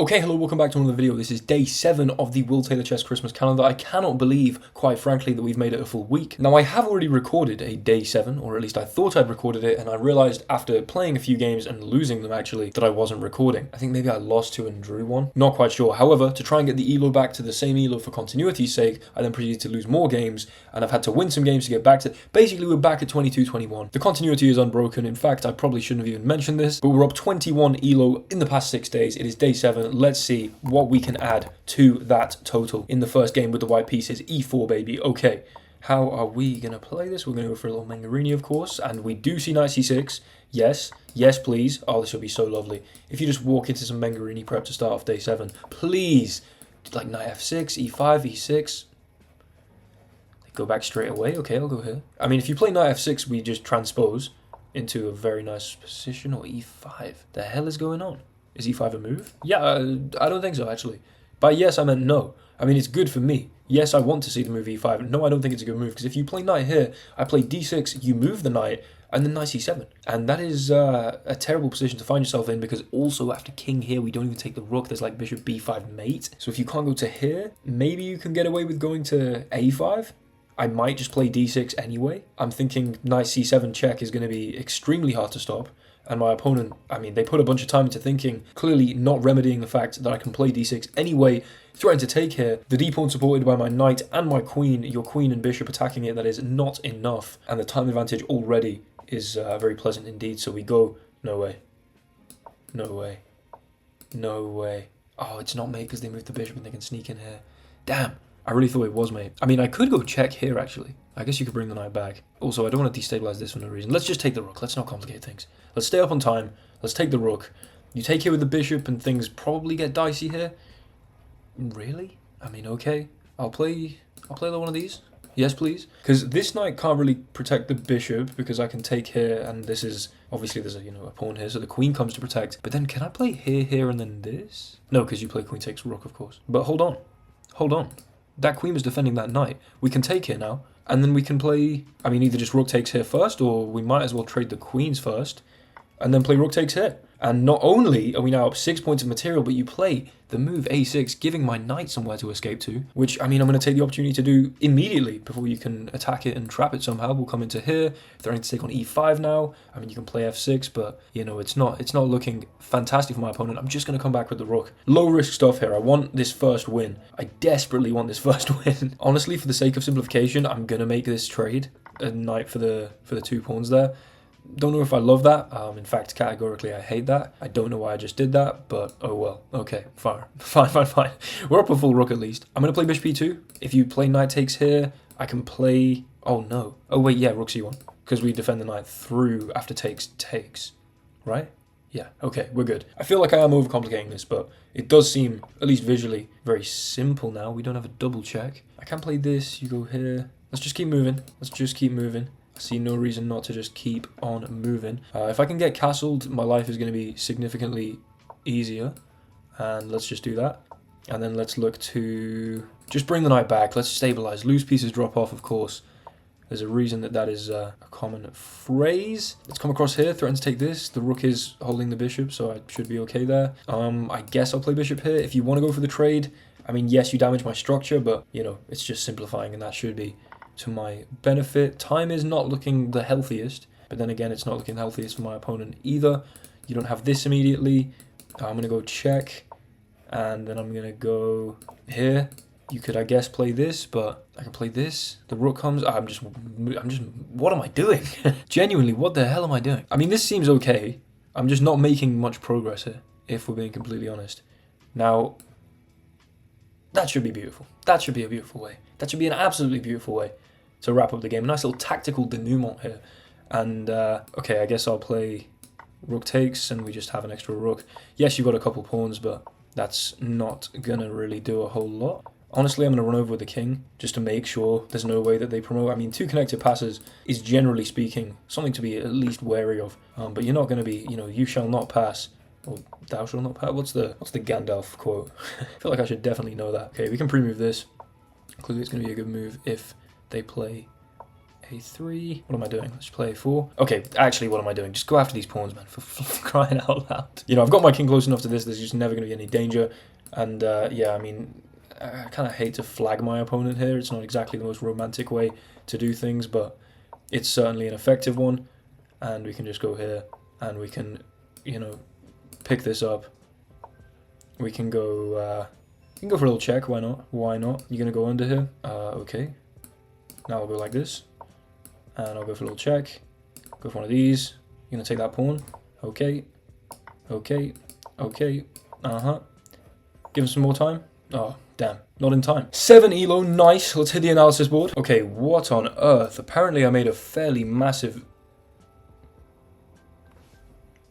Okay, hello, welcome back to another video. This is day 7 of the Will Taylor Chess Christmas calendar. I cannot believe, quite frankly, that we've made it a full week. Now, I have already recorded a day 7, or at least I thought I'd recorded it, and I realized after playing a few games and losing them actually, that I wasn't recording. I think maybe I lost 2 and drew 1. Not quite sure. However, to try and get the elo back to the same elo for continuity's sake, I then proceeded to lose more games, and I've had to win some games to get back to... Basically, we're back at 22-21. The continuity is unbroken. In fact, I probably shouldn't have even mentioned this, but we're up 21 elo in the past 6 days. It is day 7. Let's see what we can add to that total in the first game with the white pieces. E4, baby. Okay, how are we going to play this? We're going to go for a little Mengarini, of course, and we do see knight c6. Yes, yes, please. Oh, this would be so lovely. If you just walk into some Mengarini prep to start off day 7, please. Like knight f6, e5, e6. Go back straight away. Okay, I'll go here. I mean, if you play knight f6, we just transpose into a very nice position, or e5. The hell is going on? Is e5 a move? Yeah, I don't think so, actually. By yes, I meant no. I mean, it's good for me. Yes, I want to see the move e5. No, I don't think it's a good move, because if you play knight here, I play d6, you move the knight, and then knight c7. And that is a terrible position to find yourself in, because also after king here, we don't even take the rook. There's like bishop b5 mate. So if you can't go to here, maybe you can get away with going to a5. I might just play d6 anyway. I'm thinking knight c7 check is going to be extremely hard to stop. And my opponent, I mean, they put a bunch of time into thinking, clearly not remedying the fact that I can play d6 anyway, threaten to take here. The d-pawn supported by my knight and my queen, your queen and bishop attacking it, that is not enough. And the time advantage already is very pleasant indeed. So we go, no way, no way, no way. Oh, it's not mate because they moved the bishop and they can sneak in here. Damn. I really thought it was mate. I mean, I could go check here, actually. I guess you could bring the knight back. Also, I don't want to destabilize this for no reason. Let's just take the rook. Let's not complicate things. Let's stay up on time. Let's take the rook. You take here with the bishop and things probably get dicey here. Really? I mean, okay. I'll play one of these. Yes, please. Because this knight can't really protect the bishop because I can take here, and this is... Obviously, there's a pawn here, so the queen comes to protect. But then can I play here, and then this? No, because you play queen takes rook, of course. But hold on. Hold on. That queen was defending that knight. We can take here now, and then we can play... I mean, either just rook takes here first, or we might as well trade the queens first, and then play rook takes here. And not only are we now up 6 points of material, but you play the move a6, giving my knight somewhere to escape to, which, I mean, I'm going to take the opportunity to do immediately before you can attack it and trap it somehow. We'll come into here, threatening to take on e5 now. I mean, you can play f6, but, it's not looking fantastic for my opponent. I'm just going to come back with the rook. Low-risk stuff here. I want this first win. I desperately want this first win. Honestly, for the sake of simplification, I'm going to make this trade, a knight for the 2 pawns there. Don't know if I love that. In fact, categorically, I hate that. I don't know why I just did that, but oh well. Okay, fine. Fine. We're up a full rook at least. I'm going to play bishop e2. If you play knight takes here, I can play... Oh, no. Oh, wait, yeah, rook c1. Because we defend the knight through after takes, right? Yeah, okay, we're good. I feel like I am overcomplicating this, but it does seem, at least visually, very simple now. We don't have a double check. I can play this. You go here. Let's just keep moving. I see no reason not to just keep on moving. If I can get castled, my life is going to be significantly easier. And let's just do that. And then let's look to just bring the knight back. Let's stabilize. Loose pieces drop off, of course. There's a reason that is a common phrase. Let's come across here. Threaten to take this. The rook is holding the bishop, so I should be okay there. I guess I'll play bishop here. If you want to go for the trade, I mean, yes, you damage my structure, but, it's just simplifying, and that should be to my benefit. Time is not looking the healthiest, but then again, it's not looking the healthiest for my opponent either. You don't have this immediately. I'm going to go check, and then I'm going to go here. You could, I guess, play this, but I can play this. The rook comes. I'm just, what am I doing? Genuinely, what the hell am I doing? I mean, this seems okay. I'm just not making much progress here, if we're being completely honest. Now, that should be beautiful. That should be a beautiful way. That should be an absolutely beautiful way to wrap up the game. A nice little tactical denouement here. And, okay, I guess I'll play rook takes, and we just have an extra rook. Yes, you've got a couple pawns, but that's not going to really do a whole lot. Honestly, I'm going to run over with the king, just to make sure there's no way that they promote. I mean, 2 connected passes is, generally speaking, something to be at least wary of. But you're not going to be, you shall not pass. Or thou shalt not pass. What's the Gandalf quote? I feel like I should definitely know that. Okay, we can pre-move this. Clearly, it's going to be a good move if they play a3. What am I doing? Let's play a4. Okay, actually, what am I doing? Just go after these pawns, man, for crying out loud. You know, I've got my king close enough to this. There's just never going to be any danger. And yeah, I mean, I kind of hate to flag my opponent here. It's not exactly the most romantic way to do things, but it's certainly an effective one. And we can just go here, and we can, you know, pick this up. We can go for a little check. Why not? Why not? You're gonna go under here. Okay. Now I'll go like this, and I'll go for a little check. Go for one of these. You're gonna take that pawn. Okay. Okay. Okay. Give him some more time. Oh, damn. Not in time. 7 elo. Nice. Let's hit the analysis board. Okay. What on earth? Apparently, I made a fairly massive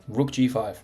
rook g5.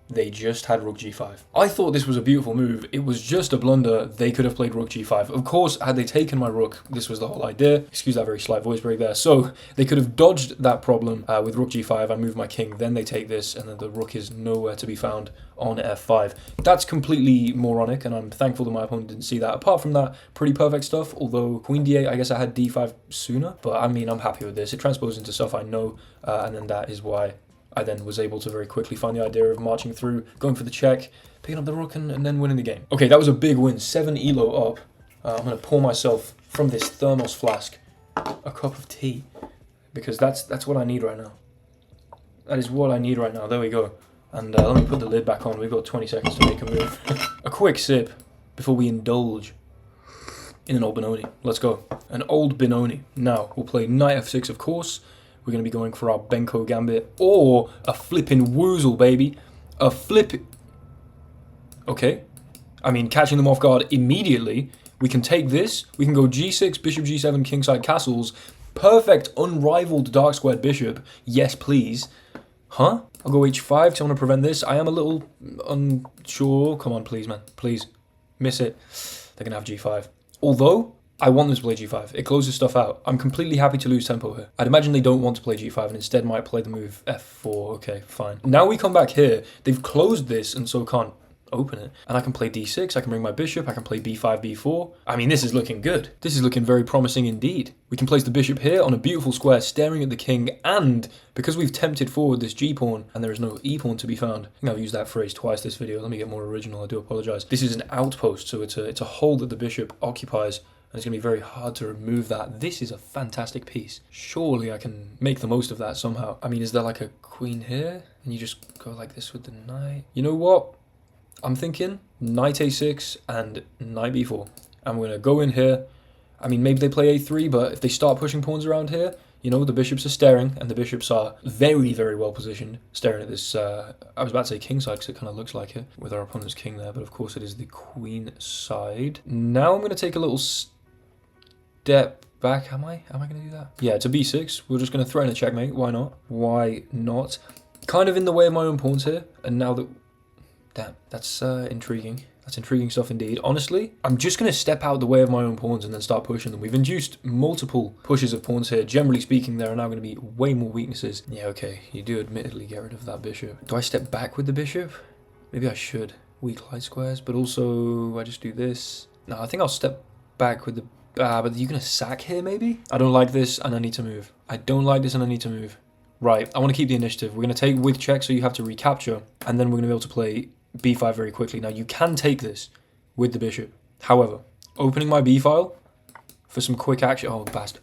They just had rook g5. I thought this was a beautiful move. It was just a blunder. They could have played rook g5. Of course, had they taken my rook, this was the whole idea. Excuse that very slight voice break there. So they could have dodged that problem with rook g5. I move my king, then they take this, and then the rook is nowhere to be found on f5. That's completely moronic, and I'm thankful that my opponent didn't see that. Apart from that, pretty perfect stuff. Although queen d8, I guess I had d5 sooner. But I mean, I'm happy with this. It transposes into stuff I know, and then that is why I then was able to very quickly find the idea of marching through, going for the check, picking up the rook, and then winning the game. Okay, that was a big win. 7 elo up. I'm going to pour myself from this thermos flask a cup of tea, because that's what I need right now. That is what I need right now. There we go. And let me put the lid back on. We've got 20 seconds to make a move. A quick sip before we indulge in an old Benoni. Let's go. An old Benoni. Now, we'll play knight f6, of course. We're going to be going for our Benko gambit, or a flipping woozle, baby. A flip. Okay. I mean, catching them off guard immediately. We can take this. We can go g6, bishop g7, kingside castles. Perfect, unrivaled dark squared bishop. Yes, please. Huh? I'll go h5 to want to prevent this. I am a little unsure. Come on, please, man. Please. Miss it. They're going to have g5. Although I want them to play g5. It closes stuff out. I'm completely happy to lose tempo here. I'd imagine they don't want to play g5 and instead might play the move f4. Okay, fine. Now we come back here. They've closed this and so can't open it. And I can play d6. I can bring my bishop. I can play b5, b4. I mean, this is looking good. This is looking very promising indeed. We can place the bishop here on a beautiful square staring at the king, and because we've tempted forward this g-pawn and there is no e-pawn to be found. I think I've used that phrase twice this video. Let me get more original. I do apologize. This is an outpost, so it's a hole that the bishop occupies. And it's going to be very hard to remove that. This is a fantastic piece. Surely I can make the most of that somehow. I mean, is there like a queen here? And you just go like this with the knight? You know what? I'm thinking knight a6 and knight b4. And we're going to go in here. I mean, maybe they play a3, but if they start pushing pawns around here, you know, the bishops are staring, and the bishops are very, very well positioned, staring at this, I was about to say king side, because it kind of looks like it, with our opponent's king there, but of course it is the queen side. Now I'm going to take a little step back. Am I going to do that? Yeah, to b6. We're just going to throw in a checkmate. Why not? Why not? Kind of in the way of my own pawns here. And now that... Damn, that's intriguing. That's intriguing stuff indeed. Honestly, I'm just going to step out the way of my own pawns and then start pushing them. We've induced multiple pushes of pawns here. Generally speaking, there are now going to be way more weaknesses. Yeah, okay. You do admittedly get rid of that bishop. Do I step back with the bishop? Maybe I should. Weak light squares. But also, I just do this. No, I think I'll step back with the... but you're going to sack here, maybe? I don't like this, and I need to move. I don't like this, and I need to move. Right, I want to keep the initiative. We're going to take with check, so you have to recapture, and then we're going to be able to play b5 very quickly. Now, you can take this with the bishop. However, opening my b file for some quick action... Oh, bastard.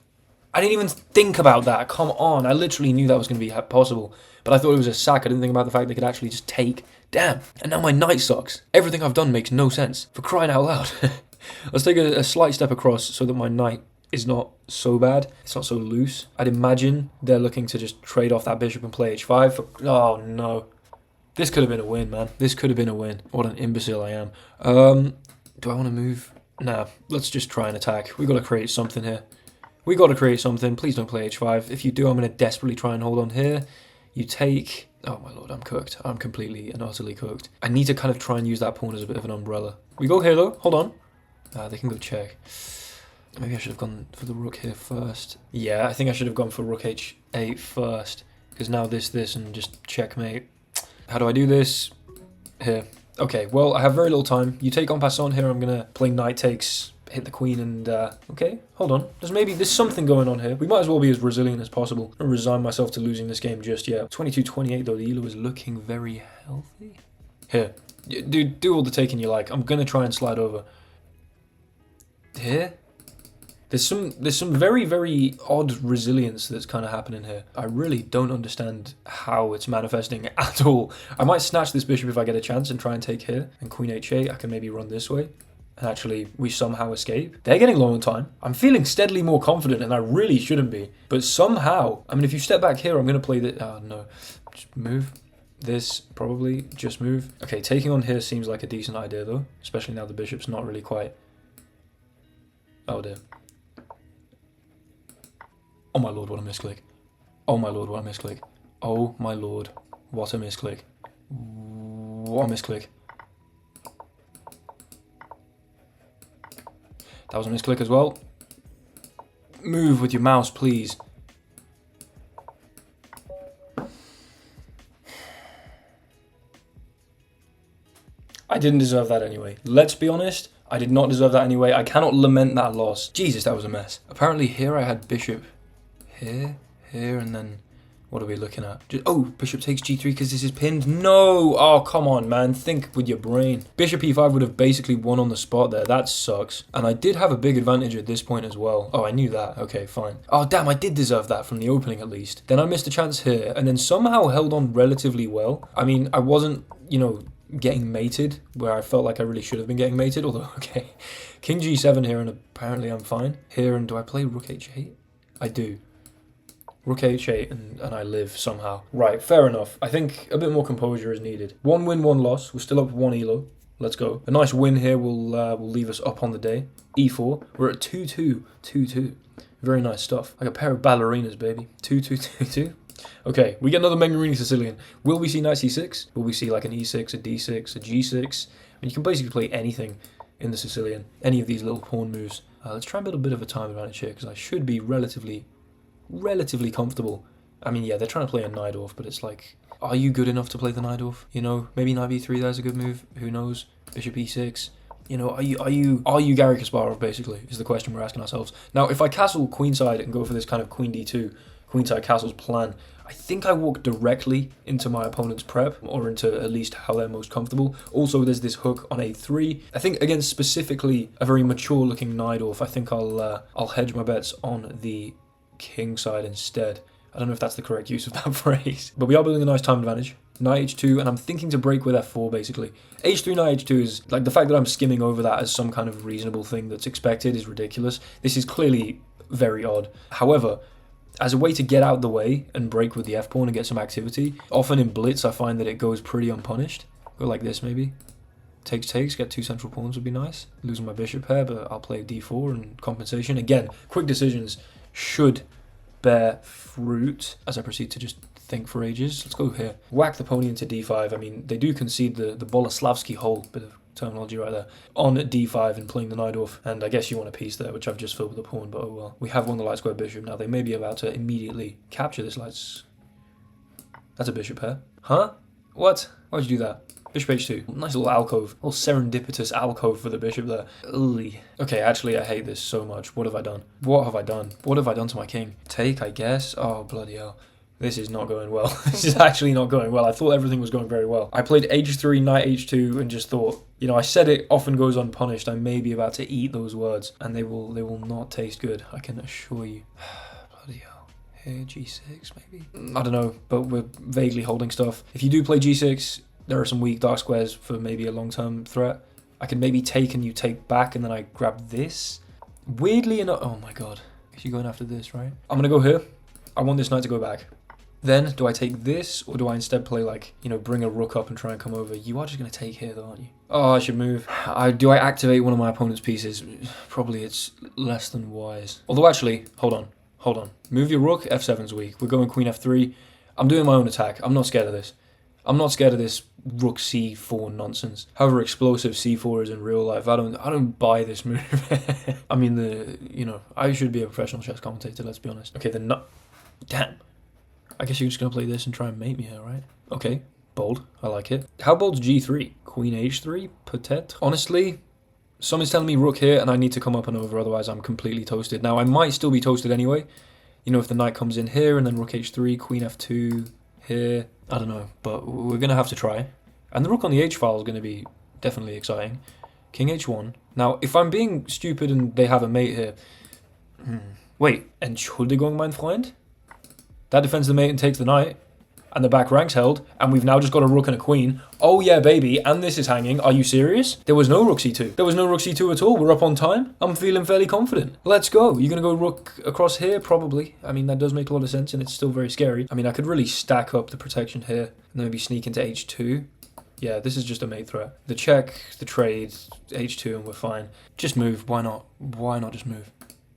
I didn't even think about that. Come on. I literally knew that was going to be possible, but I thought it was a sack. I didn't think about the fact they could actually just take... Damn. And now my knight sucks. Everything I've done makes no sense. For crying out loud. Let's take a slight step across so that my knight is not so bad. It's not so loose. I'd imagine they're looking to just trade off that bishop and play h5. Oh, no. This could have been a win, man. This could have been a win. What an imbecile I am. Do I want to move? Nah, let's just try and attack. We got to create something here. We got to create something. Please don't play h5. If you do, I'm going to desperately try and hold on here. You take... Oh, my lord, I'm cooked. I'm completely and utterly cooked. I need to kind of try and use that pawn as a bit of an umbrella. We go here, though. Hold on. They can go check. Maybe I should have gone for the rook here first. Yeah, I think I should have gone for rook h8 first. Because now this, and just checkmate. How do I do this? Here. Okay, well, I have very little time. You take en passant here. I'm going to play knight takes hit the queen and, okay, hold on. There's something going on here. We might as well be as resilient as possible. I don't resign myself to losing this game just yet. 22-28 though, the elo is looking very healthy. Here, dude, do all the taking you like. I'm gonna try and slide over. Here? There's some very, very odd resilience that's kind of happening here. I really don't understand how it's manifesting at all. I might snatch this bishop if I get a chance and try and take here. And queen h8, I can maybe run this way. And actually, we somehow escape. They're getting low on time. I'm feeling steadily more confident, and I really shouldn't be. But somehow, I mean, if you step back here, I'm going to play this. Oh, no. Just move. This, probably. Just move. Okay, taking on here seems like a decent idea, though. Especially now the bishop's not really quite... Oh, dear. Oh my lord, what a misclick. Oh my lord, what a misclick. Oh my lord, what a misclick. What a misclick. That was a misclick as well. Move with your mouse, please. I didn't deserve that anyway. Let's be honest, I did not deserve that anyway. I cannot lament that loss. Jesus, that was a mess. Apparently here I had bishop here, and then what are we looking at? Oh, bishop takes g3 because this is pinned. No! Oh, come on, man. Think with your brain. Bishop e5 would have basically won on the spot there. That sucks. And I did have a big advantage at this point as well. Oh, I knew that. Okay, fine. Oh, damn, I did deserve that from the opening at least. Then I missed a chance here and then somehow held on relatively well. I mean, I wasn't, you know, getting mated where I felt like I really should have been getting mated. Although, okay. King g7 here and apparently I'm fine. Here, and do I play rook h8? I do. Rook h8 and I live somehow. Right, fair enough. I think a bit more composure is needed. 1 win, 1 loss. We're still up 1 elo. Let's go. A nice win here will leave us up on the day. e4. We're at 2-2. 2-2. Very nice stuff. Like a pair of ballerinas, baby. 2-2-2-2. Okay, we get another Mengarini Sicilian. Will we see knight c6? Will we see like an e6, a d6, a g6? I mean, you can basically play anything in the Sicilian. Any of these little pawn moves. Let's try and build a bit of a time advantage here because I should be relatively comfortable. I mean, yeah, they're trying to play a Najdorf, but it's like, are you good enough to play the Najdorf? You know, maybe knight b3, that's a good move. Who knows? Bishop e6. You know, are you Gary Kasparov, basically, is the question we're asking ourselves. Now, if I castle queenside and go for this kind of queen d2, queenside castles plan, I think I walk directly into my opponent's prep, or into at least how they're most comfortable. Also, there's this hook on a3. I think, against specifically a very mature-looking Najdorf, I think I'll hedge my bets on the king side instead. I don't know if that's the correct use of that phrase. But we are building a nice time advantage. Knight h2, and I'm thinking to break with f4, basically. h3, knight h2 is, like, the fact that I'm skimming over that as some kind of reasonable thing that's expected is ridiculous. This is clearly very odd. However, as a way to get out the way and break with the f-pawn and get some activity, often in blitz I find that it goes pretty unpunished. Go like this, maybe. Takes, get 2 central pawns would be nice. Losing my bishop here, but I'll play d4 and compensation. Again, quick decisions should bear fruit as I proceed to just think for ages. Let's go here. Whack the pony into d5. I mean, they do concede the Boleslavsky hole, bit of terminology right there, on d5 and playing the Najdorf. And I guess you want a piece there, which I've just filled with a pawn, but oh well. We have won the light square bishop now. They may be about to immediately capture this light. That's a bishop pair. Huh? What? Why'd you do that? Bishop h2. Nice little alcove. Little serendipitous alcove for the bishop there. Ugh. Okay, actually, I hate this so much. What have I done? What have I done? What have I done to my king? Take, I guess. Oh, bloody hell. This is not going well. This is actually not going well. I thought everything was going very well. I played h3, knight h2, and just thought, you know, I said it often goes unpunished. I may be about to eat those words, and they will not taste good. I can assure you. Bloody hell. Here, g6, maybe? I don't know, but we're vaguely holding stuff. If you do play g6, there are some weak dark squares for maybe a long-term threat. I can maybe take and you take back, and then I grab this. Weirdly enough, oh my god. Guess you're going after this, right? I'm gonna go here. I want this knight to go back. Then, do I take this, or do I instead play, like, you know, bring a rook up and try and come over? You are just going to take here, though, aren't you? Oh, I should move. Do I activate one of my opponent's pieces? Probably it's less than wise. Although, actually, hold on. Move your rook, f7's weak. We're going queen f3. I'm doing my own attack. I'm not scared of this. I'm not scared of this rook c4 nonsense. However explosive c4 is in real life, I don't buy this move. I mean, you know, I should be a professional chess commentator, let's be honest. Okay, damn. I guess you're just going to play this and try and mate me here, right? Okay, bold. I like it. How bold's g3? Queen h3, peut-être? Honestly, Something's telling me rook here, and I need to come up and over, otherwise I'm completely toasted. Now, I might still be toasted anyway. You know, if the knight comes in here, and then rook h3, queen f2, here. I don't know, but we're going to have to try. And the rook on the h file is going to be definitely exciting. King h1. Now, if I'm being stupid and they have a mate here... Wait, Entschuldigung, mein Freund? That defends the mate and takes the knight. And the back rank's held, and we've now just got a rook and a queen. Oh yeah, baby, and this is hanging. Are you serious? There was no rook c2. There was no rook c2 at all. We're up on time. I'm feeling fairly confident. Let's go. You're going to go rook across here? Probably. I mean, that does make a lot of sense, and it's still very scary. I mean, I could really stack up the protection here, and then maybe sneak into h2. Yeah, this is just a mate threat. The check, the trade, h2, and we're fine. Just move. Why not? Why not just move?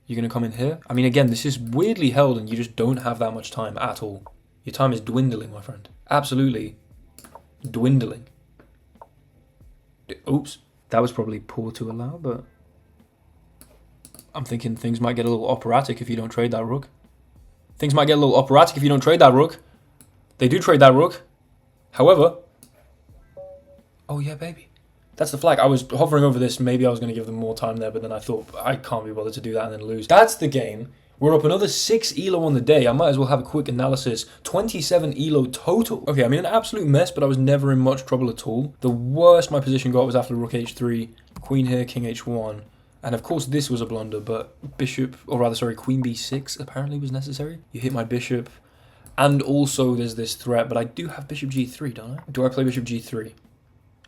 You're going to come in here? I mean, again, this is weirdly held, and you just don't have that much time at all. Your time is dwindling, my friend. Absolutely dwindling. Oops. That was probably poor to allow, but... I'm thinking things might get a little operatic if you don't trade that rook. Things might get a little operatic if you don't trade that rook. They do trade that rook. However... Oh yeah, baby. That's the flag. I was hovering over this. Maybe I was going to give them more time there, but then I thought, I can't be bothered to do that and then lose. That's the game. We're up another 6 elo on the day. I might as well have a quick analysis. 27 elo total. Okay, I'm in an absolute mess, but I was never in much trouble at all. The worst my position got was after rook h3, queen here, king h1. And of course this was a blunder, but bishop, or rather, sorry, queen b6 apparently was necessary. You hit my bishop. And also there's this threat, but I do have bishop g3, don't I? Do I play bishop g3?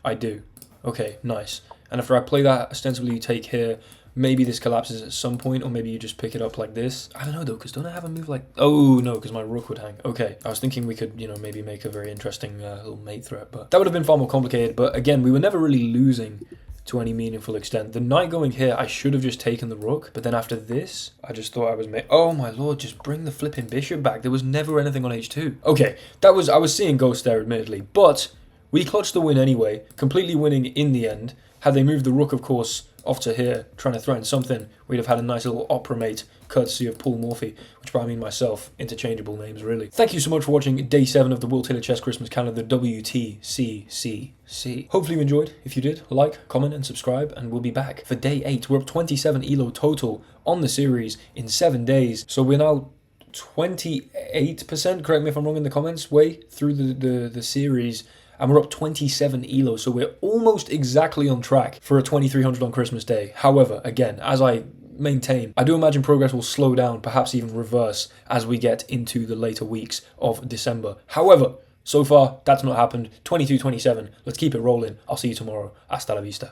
I do. Okay, nice. And after I play that, ostensibly you take here. Maybe this collapses at some point, or maybe you just pick it up like this. I don't know, though, because don't I have a move like... Oh, no, because my rook would hang. Okay, I was thinking we could, you know, maybe make a very interesting little mate threat, but that would have been far more complicated. But again, we were never really losing to any meaningful extent. The knight going here, I should have just taken the rook, but then after this, I just thought I was... Oh, my lord, just bring the flipping bishop back. There was never anything on h2. Okay, I was seeing ghosts there, admittedly, but we clutched the win anyway, completely winning in the end. Had they moved the rook, of course, off to here, trying to threaten something, we'd have had a nice little opera mate, courtesy of Paul Morphy, which by I mean myself, interchangeable names really. Thank you so much for watching day 7 of the Will Taylor Chess Christmas Calendar, WTCCC. Hopefully you enjoyed. If you did, like, comment and subscribe, and we'll be back for day 8. We're up 27 elo total on the series in 7 days, so we're now 28%, correct me if I'm wrong in the comments, way through the series. And we're up 27 elo, so we're almost exactly on track for a 2300 on Christmas Day. However, again, as I maintain, I do imagine progress will slow down, perhaps even reverse, as we get into the later weeks of December. However, so far, that's not happened. 22-27, let's keep it rolling. I'll see you tomorrow. Hasta la vista.